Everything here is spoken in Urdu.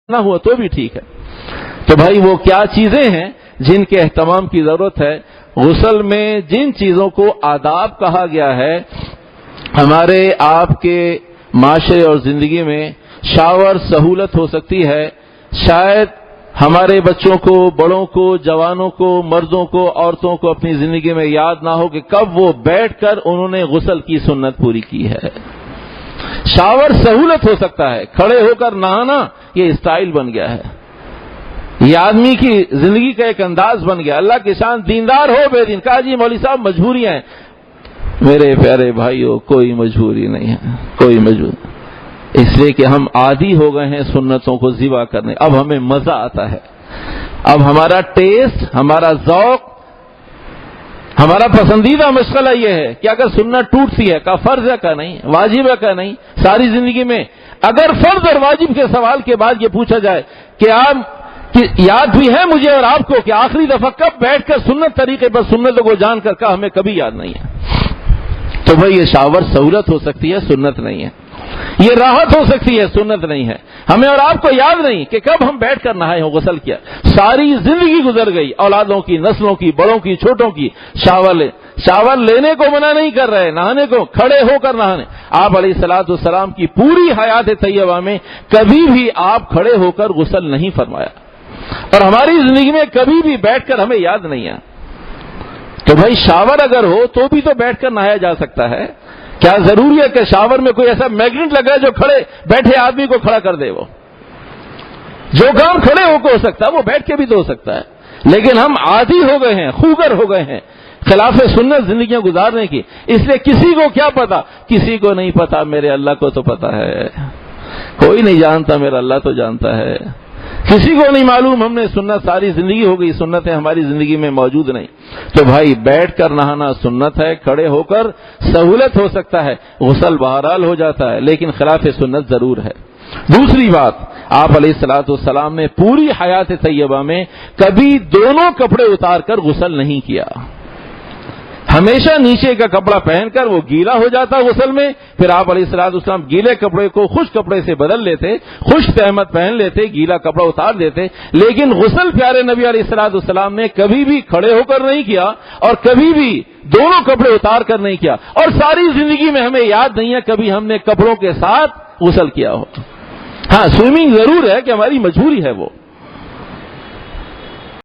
نہ ہوا تو بھی ٹھیک ہے۔ تو بھائی وہ کیا چیزیں ہیں جن کے اہتمام کی ضرورت ہے؟ غسل میں جن چیزوں کو آداب کہا گیا ہے، ہمارے آپ کے معاشرے اور زندگی میں شاور سہولت ہو سکتی ہے، شاید ہمارے بچوں کو، بڑوں کو، جوانوں کو، مردوں کو، عورتوں کو اپنی زندگی میں یاد نہ ہو کہ کب وہ بیٹھ کر انہوں نے غسل کی سنت پوری کی ہے۔ شاور سہولت ہو سکتا ہے، کھڑے ہو کر نہانا یہ اسٹائل بن گیا ہے، یہ آدمی کی زندگی کا ایک انداز بن گیا۔ اللہ کے شان دیندار ہو بے دین، کہا جی مولوی صاحب مجبوریاں ہیں۔ میرے پیارے بھائیو، کوئی مجبوری نہیں ہے، کوئی مجبوری، اس لیے کہ ہم عادی ہو گئے ہیں سنتوں کو ذبح کرنے، اب ہمیں مزہ آتا ہے، اب ہمارا ٹیسٹ، ہمارا ذوق، ہمارا پسندیدہ مشغلہ یہ ہے کہ اگر سنت ٹوٹتی ہے، کا فرض ہے کا نہیں، واجب ہے کا نہیں، ساری زندگی میں اگر فرض اور واجب کے سوال کے بعد یہ پوچھا جائے کہ آپ یاد بھی ہے مجھے اور آپ کو کہ آخری دفعہ کب بیٹھ کر سنت طریقے پر سنتوں کو جان کر کہا، ہمیں کبھی یاد نہیں ہے۔ تو بھئی یہ شاور سہولت ہو سکتی ہے، سنت نہیں ہے، یہ راحت ہو سکتی ہے، سنت نہیں ہے۔ ہمیں اور آپ کو یاد نہیں کہ کب ہم بیٹھ کر نہائے ہوں، غسل کیا، ساری زندگی گزر گئی، اولادوں کی، نسلوں کی، بڑوں کی، چھوٹوں کی، شاور لینے کو منع نہیں کر رہے، نہانے کو، کھڑے ہو کر نہانے۔ آپ علیہ الصلوۃ والسلام کی پوری حیات طیبہ میں کبھی بھی آپ کھڑے ہو کر غسل نہیں فرمایا، اور ہماری زندگی میں کبھی بھی بیٹھ کر ہمیں یاد نہیں ہے۔ تو بھائی شاور اگر ہو تو بھی تو بیٹھ کر نہایا جا سکتا ہے، کیا ضروری ہے کہ شاور میں کوئی ایسا میگنیٹ لگا ہے جو کھڑے بیٹھے آدمی کو کھڑا کر دے؟ وہ جو کام کھڑے ہو کے ہو سکتا ہے وہ بیٹھ کے بھی تو ہو سکتا ہے، لیکن ہم عادی ہو گئے ہیں، خوگر ہو گئے ہیں خلاف سنت زندگیاں گزارنے کی، اس لیے کسی کو کیا پتا، کسی کو نہیں پتا، میرے اللہ کو تو پتا ہے، کوئی نہیں جانتا، میرا اللہ تو جانتا ہے، کسی کو نہیں معلوم، ہم نے سنت ساری زندگی ہو گئی، سنتیں ہماری زندگی میں موجود نہیں۔ تو بھائی بیٹھ کر نہانا سنت ہے، کھڑے ہو کر سہولت ہو سکتا ہے، غسل بہرحال ہو جاتا ہے، لیکن خلاف سنت ضرور ہے۔ دوسری بات، آپ علیہ الصلوۃ والسلام نے پوری حیات طیبہ میں کبھی دونوں کپڑے اتار کر غسل نہیں کیا، ہمیشہ نیچے کا کپڑا پہن کر وہ گیلا ہو جاتا غسل میں، پھر آپ علیہ الصلوۃ والسلام گیلے کپڑے کو خشک کپڑے سے بدل لیتے، خشک تہمت پہن لیتے، گیلا کپڑا اتار دیتے، لیکن غسل پیارے نبی علیہ الصلوۃ والسلام نے کبھی بھی کھڑے ہو کر نہیں کیا اور کبھی بھی دونوں کپڑے اتار کر نہیں کیا، اور ساری زندگی میں ہمیں یاد نہیں ہے کبھی ہم نے کپڑوں کے ساتھ غسل کیا ہو۔ ہاں سوئمنگ ضرور ہے کہ ہماری مجبوری ہے وہ،